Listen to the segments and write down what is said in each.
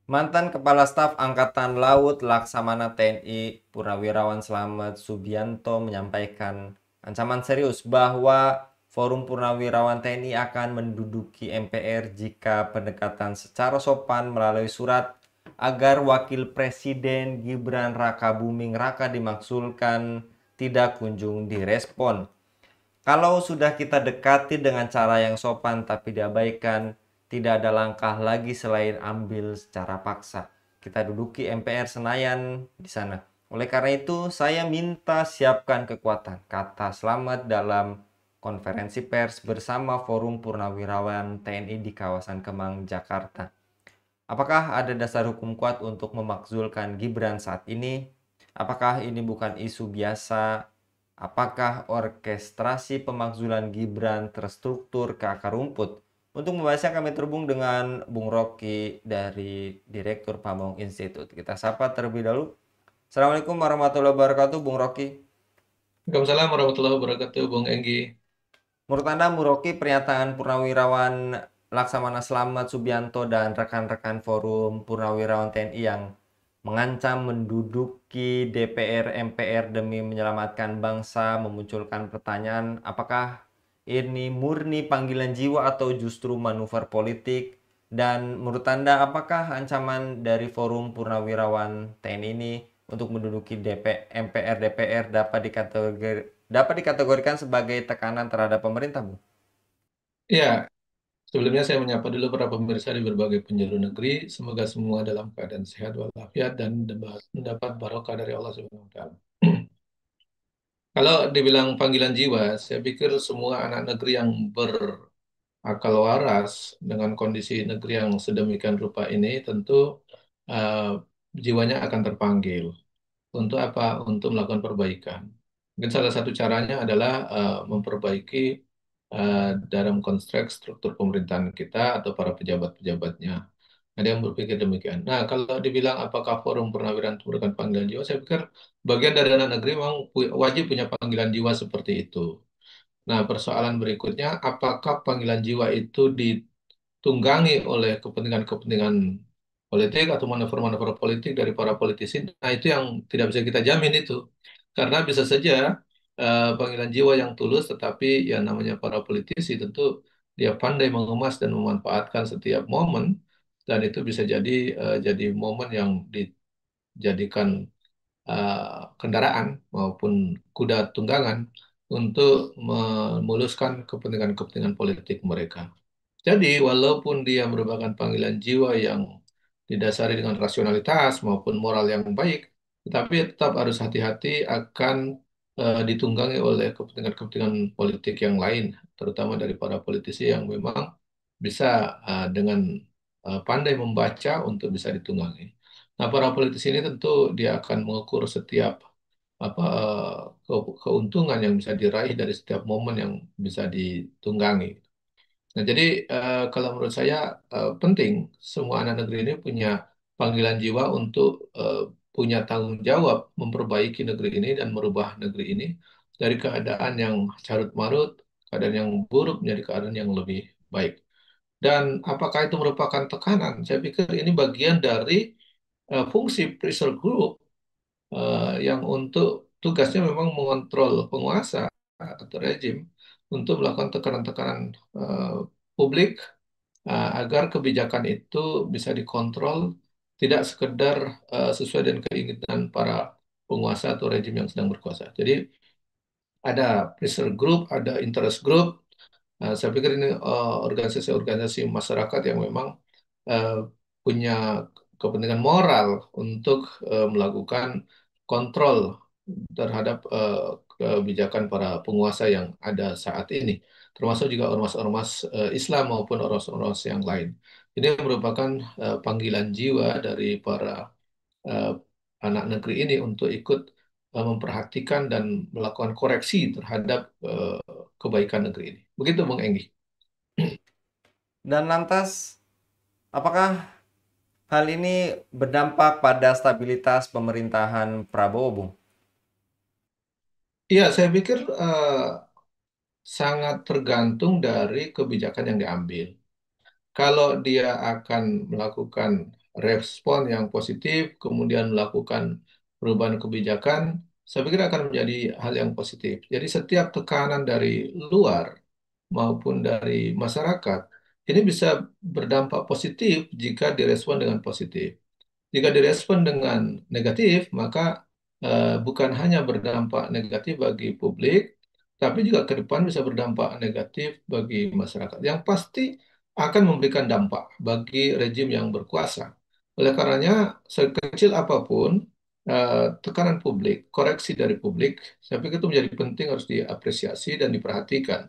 Mantan Kepala Staf Angkatan Laut Laksamana TNI Purnawirawan Slamet Subianto menyampaikan ancaman serius bahwa Forum Purnawirawan TNI akan menduduki MPR jika pendekatan secara sopan melalui surat agar Wakil Presiden Gibran Rakabuming Raka dimaksulkan tidak kunjung direspon. Kalau sudah kita dekati dengan cara yang sopan tapi diabaikan, tidak ada langkah lagi selain ambil secara paksa. Kita duduki MPR Senayan di sana. Oleh karena itu, saya minta siapkan kekuatan, kata Slamet dalam konferensi pers bersama Forum Purnawirawan TNI di kawasan Kemang, Jakarta. Apakah ada dasar hukum kuat untuk memakzulkan Gibran saat ini? Apakah ini bukan isu biasa? Apakah orkestrasi pemakzulan Gibran terstruktur ke akar rumput? Untuk membahasnya kami terhubung dengan Bung Rocky dari Direktur Pamong Institute. Kita sapa terlebih dahulu. Assalamualaikum warahmatullahi wabarakatuh, Bung Rocky. Waalaikumsalam warahmatullahi wabarakatuh, Bung Enggi. Menurut Anda, Bung Rocky, pernyataan Purnawirawan Laksamana Slamet Subianto dan rekan-rekan Forum Purnawirawan TNI yang mengancam menduduki DPR MPR demi menyelamatkan bangsa memunculkan pertanyaan apakah ini murni panggilan jiwa atau justru manuver politik, dan menurut Anda apakah ancaman dari Forum Purnawirawan TNI ini untuk menduduki MPR DPR dapat dikategorikan sebagai tekanan terhadap pemerintah, Bu? Ya, sebelumnya saya menyapa dulu para pemirsa di berbagai penjuru negeri. Semoga semua dalam keadaan sehat walafiat dan mendapat barokah dari Allah Subhanahu wa taala. Kalau dibilang panggilan jiwa, saya pikir semua anak negeri yang berakal waras dengan kondisi negeri yang sedemikian rupa ini tentu eh, jiwanya akan terpanggil. Untuk apa? Untuk melakukan perbaikan. Mungkin salah satu caranya adalah memperbaiki dalam konstruk struktur pemerintahan kita atau para pejabat-pejabatnya. Ada yang berpikir demikian. Nah, kalau dibilang apakah forum purnawirawan itu merupakan panggilan jiwa, saya pikir bagian dari anak negeri memang wajib punya panggilan jiwa seperti itu. Nah, persoalan berikutnya, apakah panggilan jiwa itu tunggangi oleh kepentingan-kepentingan politik atau manuver-manuver politik dari para politisi. Nah, itu yang tidak bisa kita jamin itu. Karena bisa saja panggilan jiwa yang tulus, tetapi yang namanya para politisi tentu dia pandai mengemas dan memanfaatkan setiap momen, dan itu bisa jadi momen yang dijadikan kendaraan maupun kuda tunggangan untuk memuluskan kepentingan-kepentingan politik mereka. Jadi, walaupun dia merupakan panggilan jiwa yang didasari dengan rasionalitas maupun moral yang baik, tetapi tetap harus hati-hati akan ditunggangi oleh kepentingan-kepentingan politik yang lain, terutama dari para politisi yang memang bisa dengan pandai membaca untuk bisa ditunggangi. Nah, para politisi ini tentu dia akan mengukur setiap keuntungan yang bisa diraih dari setiap momen yang bisa ditunggangi. Nah, jadi kalau menurut saya penting semua anak negeri ini punya panggilan jiwa untuk punya tanggung jawab memperbaiki negeri ini dan merubah negeri ini dari keadaan yang carut marut, keadaan yang buruk menjadi keadaan yang lebih baik. Dan apakah itu merupakan tekanan? Saya pikir ini bagian dari fungsi pressure group yang untuk tugasnya memang mengontrol penguasa atau rejim untuk melakukan tekanan-tekanan eh, publik agar kebijakan itu bisa dikontrol, tidak sekedar sesuai dengan keinginan para penguasa atau rejim yang sedang berkuasa. Jadi ada pressure group, ada interest group. Saya pikir ini organisasi-organisasi masyarakat yang memang eh, punya kepentingan moral untuk melakukan kontrol terhadap kebijakan para penguasa yang ada saat ini, termasuk juga ormas-ormas Islam maupun ormas-ormas yang lain. Ini merupakan panggilan jiwa dari para eh, anak negeri ini untuk ikut memperhatikan dan melakukan koreksi terhadap kebaikan negeri ini. Begitu, Bung Enggi. Dan lantas, apakah hal ini berdampak pada stabilitas pemerintahan Prabowo, Bung? Iya, saya pikir sangat tergantung dari kebijakan yang diambil. Kalau dia akan melakukan respon yang positif, kemudian melakukan perubahan kebijakan, saya pikir akan menjadi hal yang positif. Jadi setiap tekanan dari luar maupun dari masyarakat ini bisa berdampak positif jika direspon dengan positif. Jika direspon dengan negatif, maka bukan hanya berdampak negatif bagi publik, tapi juga ke depan bisa berdampak negatif bagi masyarakat. Yang pasti akan memberikan dampak bagi rejim yang berkuasa. Oleh karenanya, sekecil apapun tekanan publik, koreksi dari publik, saya pikir itu menjadi penting harus diapresiasi dan diperhatikan.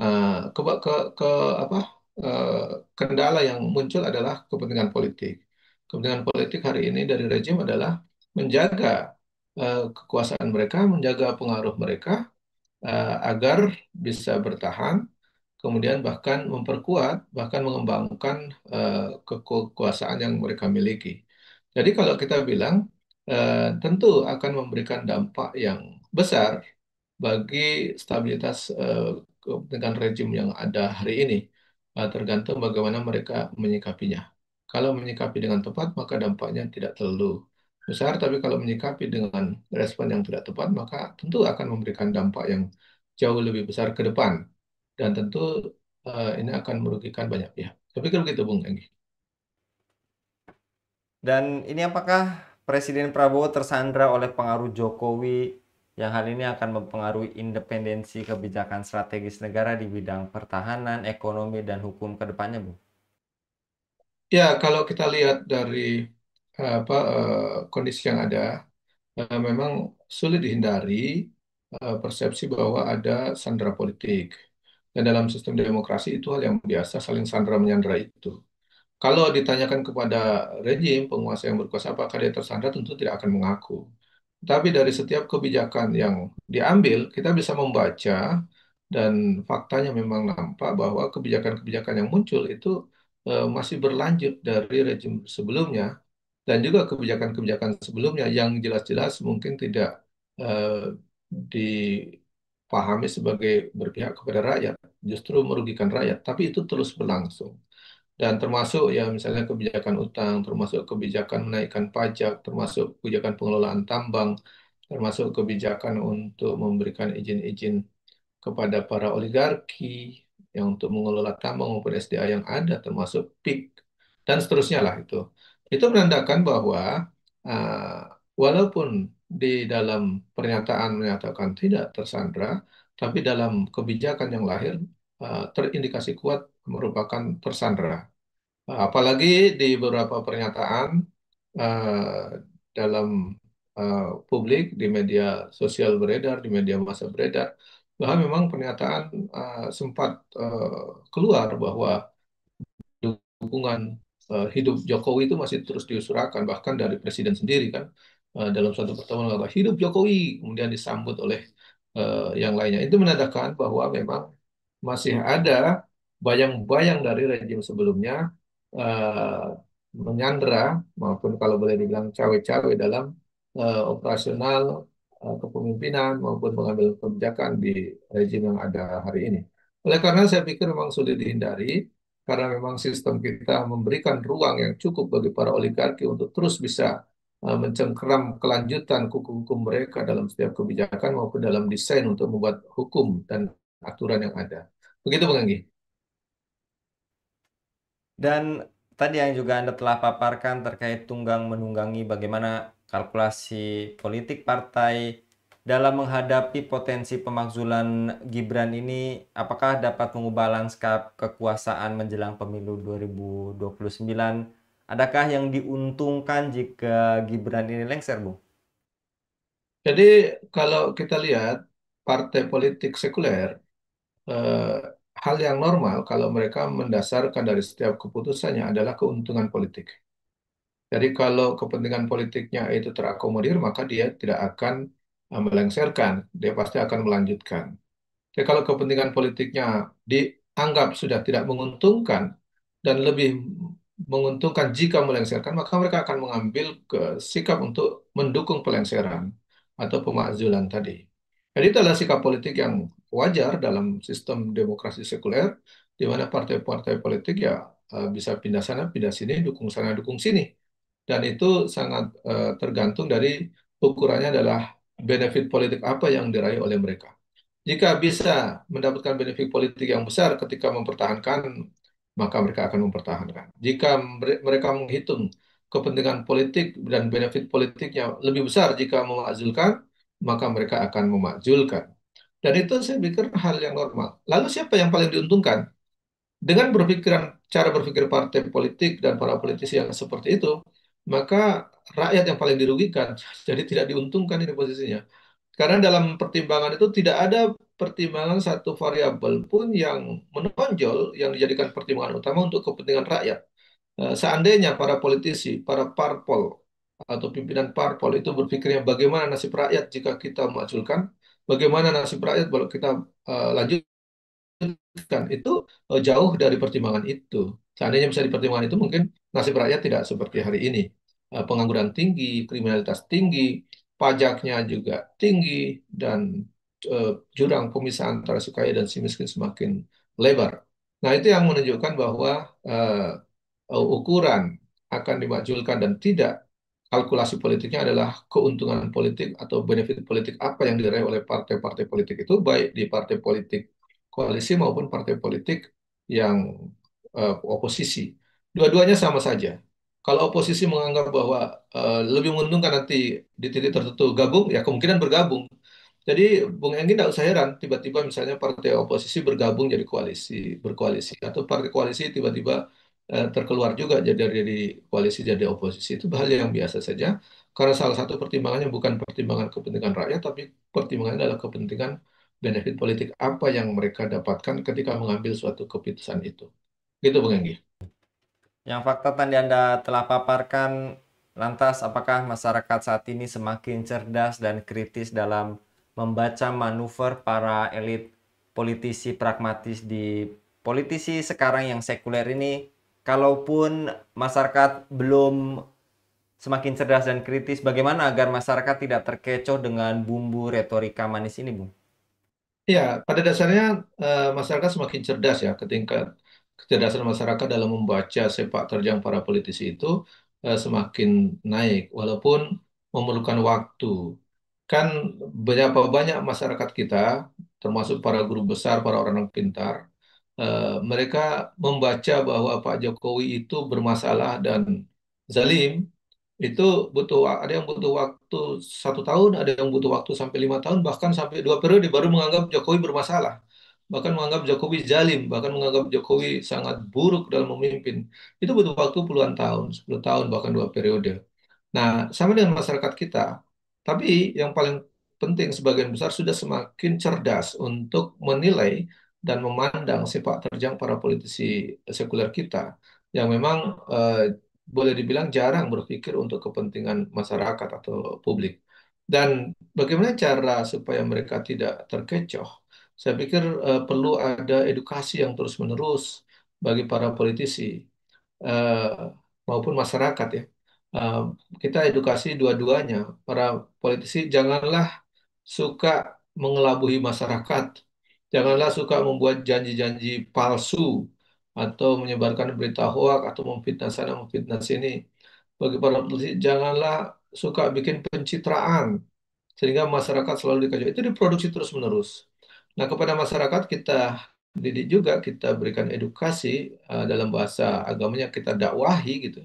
Eh, ke, ke, ke apa eh, kendala yang muncul adalah kepentingan politik. Kepentingan politik hari ini dari rejim adalah menjaga kekuasaan mereka, menjaga pengaruh mereka agar bisa bertahan, kemudian bahkan memperkuat, bahkan mengembangkan kekuasaan yang mereka miliki. Jadi kalau kita bilang tentu akan memberikan dampak yang besar bagi stabilitas dengan rejim yang ada hari ini, tergantung bagaimana mereka menyikapinya. Kalau menyikapi dengan tepat, maka dampaknya tidak terlalu besar, tapi kalau menyikapi dengan respon yang tidak tepat, maka tentu akan memberikan dampak yang jauh lebih besar ke depan. Dan tentu ini akan merugikan banyak pihak. Tapi kalau begitu, Bung Enggi. Dan ini apakah Presiden Prabowo tersandra oleh pengaruh Jokowi yang hal ini akan mempengaruhi independensi kebijakan strategis negara di bidang pertahanan, ekonomi, dan hukum ke depannya, Bu? Ya, kalau kita lihat dari kondisi yang ada, memang sulit dihindari persepsi bahwa ada sandera politik. Dan dalam sistem demokrasi itu hal yang biasa, saling sandera menyandera itu. Kalau ditanyakan kepada rejim penguasa yang berkuasa apakah dia tersandra, tentu tidak akan mengaku. Tapi dari setiap kebijakan yang diambil, kita bisa membaca dan faktanya memang nampak bahwa kebijakan-kebijakan yang muncul itu masih berlanjut dari rejim sebelumnya dan juga kebijakan-kebijakan sebelumnya yang jelas-jelas mungkin tidak eh, dipahami sebagai berpihak kepada rakyat, justru merugikan rakyat, tapi itu terus berlangsung. Dan termasuk ya misalnya kebijakan utang, termasuk kebijakan menaikkan pajak, termasuk kebijakan pengelolaan tambang, termasuk kebijakan untuk memberikan izin-izin kepada para oligarki yang untuk mengelola tambang maupun SDA yang ada, termasuk PIK dan seterusnya lah itu. Itu menandakan bahwa uh, walaupun di dalam pernyataan menyatakan tidak tersandra, tapi dalam kebijakan yang lahir terindikasi kuat merupakan tersandra. Apalagi di beberapa pernyataan eh, dalam publik, di media sosial beredar, di media massa beredar, bahwa memang pernyataan sempat keluar bahwa dukungan hidup Jokowi itu masih terus diusurkan, bahkan dari presiden sendiri kan dalam suatu pertemuan mengatakan hidup Jokowi, kemudian disambut oleh yang lainnya. Itu menandakan bahwa memang masih ada bayang-bayang dari rejim sebelumnya eh, menyandera maupun kalau boleh dibilang cawe-cawe dalam operasional kepemimpinan maupun mengambil kebijakan di rejim yang ada hari ini. Oleh karena saya pikir memang sulit dihindari karena memang sistem kita memberikan ruang yang cukup bagi para oligarki untuk terus bisa mencengkeram kelanjutan kuku hukum mereka dalam setiap kebijakan maupun dalam desain untuk membuat hukum dan aturan yang ada. Begitu Bang Anggi. Dan tadi yang juga Anda telah paparkan terkait tunggang menunggangi bagaimana kalkulasi politik partai dalam menghadapi potensi pemakzulan Gibran ini, apakah dapat mengubah lanskap kekuasaan menjelang pemilu 2029? Adakah yang diuntungkan jika Gibran ini lengser, Bu? Jadi kalau kita lihat partai politik sekuler, eh, hal yang normal kalau mereka mendasarkan dari setiap keputusannya adalah keuntungan politik. Jadi kalau kepentingan politiknya itu terakomodir, maka dia tidak akan melengsarkan, dia pasti akan melanjutkan. Jadi kalau kepentingan politiknya dianggap sudah tidak menguntungkan dan lebih menguntungkan jika melengsarkan, maka mereka akan mengambil sikap untuk mendukung pelengseran atau pemakzulan tadi. Jadi itu adalah sikap politik yang wajar dalam sistem demokrasi sekuler, di mana partai-partai politik ya bisa pindah sana, pindah sini, dukung sana, dukung sini. Dan itu sangat tergantung dari ukurannya adalah benefit politik apa yang diraih oleh mereka. Jika bisa mendapatkan benefit politik yang besar ketika mempertahankan, maka mereka akan mempertahankan. Jika mereka menghitung kepentingan politik dan benefit politiknya lebih besar jika memakzulkan, maka mereka akan memakzulkan. Dan itu saya pikir hal yang normal. Lalu siapa yang paling diuntungkan? Dengan cara berpikir partai politik dan para politisi yang seperti itu, maka rakyat yang paling dirugikan. Jadi tidak diuntungkan ini posisinya. Karena dalam pertimbangan itu tidak ada pertimbangan satu variabel pun yang menonjol yang dijadikan pertimbangan utama untuk kepentingan rakyat. Seandainya para politisi, para parpol atau pimpinan parpol itu berpikirnya bagaimana nasib rakyat jika kita mengaculkan, bagaimana nasib rakyat kalau kita lanjut kan itu jauh dari pertimbangan itu. Seandainya bisa dipertimbangkan itu mungkin nasib rakyat tidak seperti hari ini. Pengangguran tinggi, kriminalitas tinggi, pajaknya juga tinggi, dan eh, jurang pemisah antara si kaya dan si miskin semakin lebar. Nah, itu yang menunjukkan bahwa ukuran akan dimajukan dan tidak kalkulasi politiknya adalah keuntungan politik atau benefit politik apa yang diraih oleh partai-partai politik itu, baik di partai politik koalisi maupun partai politik yang oposisi. Dua-duanya sama saja. Kalau oposisi menganggap bahwa lebih menguntungkan nanti di titik tertentu gabung, ya kemungkinan bergabung. Jadi Bung Enggi tidak usah heran tiba-tiba misalnya partai oposisi bergabung jadi koalisi, berkoalisi, atau partai koalisi tiba-tiba terkeluar juga dari koalisi jadi oposisi. Itu hal yang biasa saja. Karena salah satu pertimbangannya bukan pertimbangan kepentingan rakyat, tapi pertimbangannya adalah kepentingan benefit politik apa yang mereka dapatkan ketika mengambil suatu keputusan itu. Gitu Bung Enggi. Yang fakta tadi Anda telah paparkan, lantas apakah masyarakat saat ini semakin cerdas dan kritis dalam membaca manuver para elit politisi pragmatis di politisi sekarang yang sekuler ini? Kalaupun masyarakat belum semakin cerdas dan kritis, bagaimana agar masyarakat tidak terkecoh dengan bumbu retorika manis ini, Bung? Ya, pada dasarnya masyarakat semakin cerdas ya ketika kecerdasan masyarakat dalam membaca sepak terjang para politisi itu semakin naik walaupun memerlukan waktu. Kan berapa banyak masyarakat kita termasuk para guru besar, para orang pintar, mereka membaca bahwa Pak Jokowi itu bermasalah dan zalim, itu ada yang butuh waktu 1 tahun, ada yang butuh waktu sampai 5 tahun, bahkan sampai 2 periode baru menganggap Jokowi bermasalah, bahkan menganggap Jokowi zalim, bahkan menganggap Jokowi sangat buruk dalam memimpin. Itu butuh waktu puluhan tahun, 10 tahun, bahkan 2 periode. Nah, sama dengan masyarakat kita. Tapi yang paling penting sebagian besar sudah semakin cerdas untuk menilai dan memandang sepak terjang para politisi sekuler kita yang memang eh, boleh dibilang jarang berpikir untuk kepentingan masyarakat atau publik. Dan bagaimana cara supaya mereka tidak terkecoh? Saya pikir perlu ada edukasi yang terus-menerus bagi para politisi eh, maupun masyarakat ya. Eh, kita edukasi dua-duanya. Para politisi janganlah suka mengelabui masyarakat. Janganlah suka membuat janji-janji palsu atau menyebarkan berita hoak atau memfitnah sana memfitnah sini. Bagi para politisi janganlah suka bikin pencitraan sehingga masyarakat selalu dikacau. Itu diproduksi terus-menerus. Nah, kepada masyarakat kita didik juga, kita berikan edukasi dalam bahasa agamanya kita dakwahi gitu.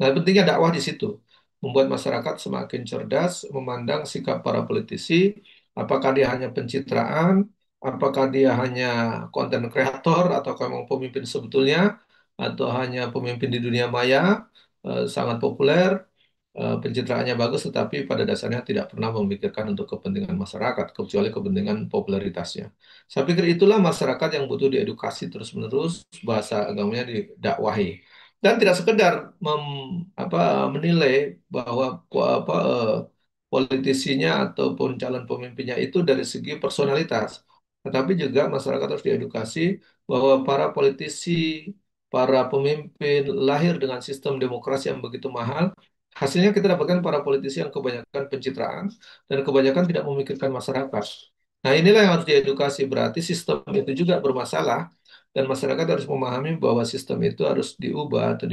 Nah, pentingnya dakwah di situ. Membuat masyarakat semakin cerdas memandang sikap para politisi, apakah dia hanya pencitraan, apakah dia hanya konten kreator, atau memang pemimpin sebetulnya, atau hanya pemimpin di dunia maya, sangat populer, pencitraannya bagus, tetapi pada dasarnya tidak pernah memikirkan untuk kepentingan masyarakat, kecuali kepentingan popularitasnya. Saya pikir itulah masyarakat yang butuh diedukasi terus-menerus, bahasa agamanya didakwahi. Dan tidak sekedar menilai bahwa politisinya ataupun calon pemimpinnya itu dari segi personalitas, tetapi juga masyarakat harus diedukasi bahwa para politisi, para pemimpin lahir dengan sistem demokrasi yang begitu mahal. Hasilnya kita dapatkan para politisi yang kebanyakan pencitraan dan kebanyakan tidak memikirkan masyarakat. Nah, inilah yang harus diedukasi. Berarti sistem itu juga bermasalah dan masyarakat harus memahami bahwa sistem itu harus diubah atau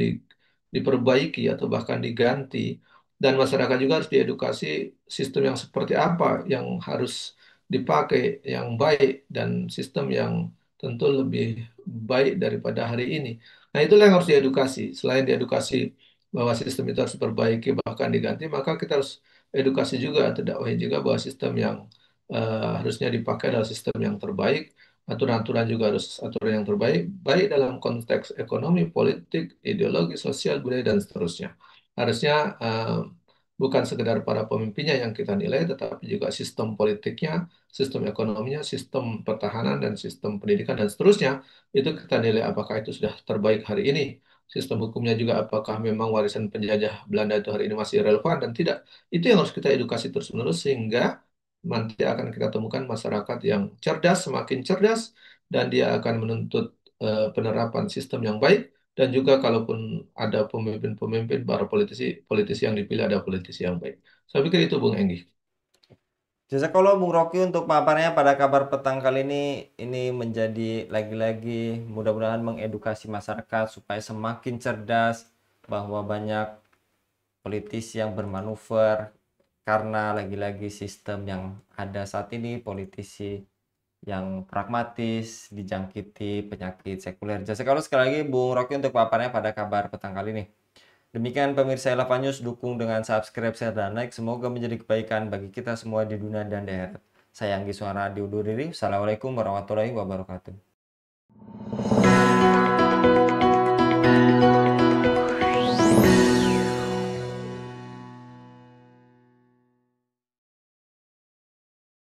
diperbaiki atau bahkan diganti, dan masyarakat juga harus diedukasi sistem yang seperti apa yang harus dipakai yang baik dan sistem yang tentu lebih baik daripada hari ini. Nah, itulah yang harus diedukasi. Selain diedukasi bahwa sistem itu harus diperbaiki bahkan diganti, maka kita harus edukasi juga atau dakwahi juga bahwa sistem yang harusnya dipakai adalah sistem yang terbaik. Aturan-aturan juga harus aturan yang terbaik, baik dalam konteks ekonomi, politik, ideologi, sosial, budaya, dan seterusnya. Harusnya bukan sekedar para pemimpinnya yang kita nilai, tetapi juga sistem politiknya, sistem ekonominya, sistem pertahanan, dan sistem pendidikan, dan seterusnya. Itu kita nilai apakah itu sudah terbaik hari ini. Sistem hukumnya juga apakah memang warisan penjajah Belanda itu hari ini masih relevan dan tidak. Itu yang harus kita edukasi terus-menerus sehingga nanti akan kita temukan masyarakat yang cerdas, semakin cerdas, dan dia akan menuntut penerapan sistem yang baik, dan juga kalaupun ada pemimpin-pemimpin, para politisi yang dipilih ada politisi yang baik. Saya pikir itu Bung Enggi. Jazakallah Bung Rocky untuk paparnya pada kabar petang kali ini menjadi lagi-lagi mudah-mudahan mengedukasi masyarakat supaya semakin cerdas bahwa banyak politisi yang bermanuver karena lagi-lagi sistem yang ada saat ini politisi yang pragmatis dijangkiti penyakit sekuler. Jazakallah sekali lagi Bung Rocky untuk paparnya pada kabar petang kali ini. Demikian pemirsa Eleva News, dukung dengan subscribe, share, dan like. Semoga menjadi kebaikan bagi kita semua di dunia dan di akhirat. Saya Anggi Suara diundur diri. Assalamualaikum warahmatullahi wabarakatuh.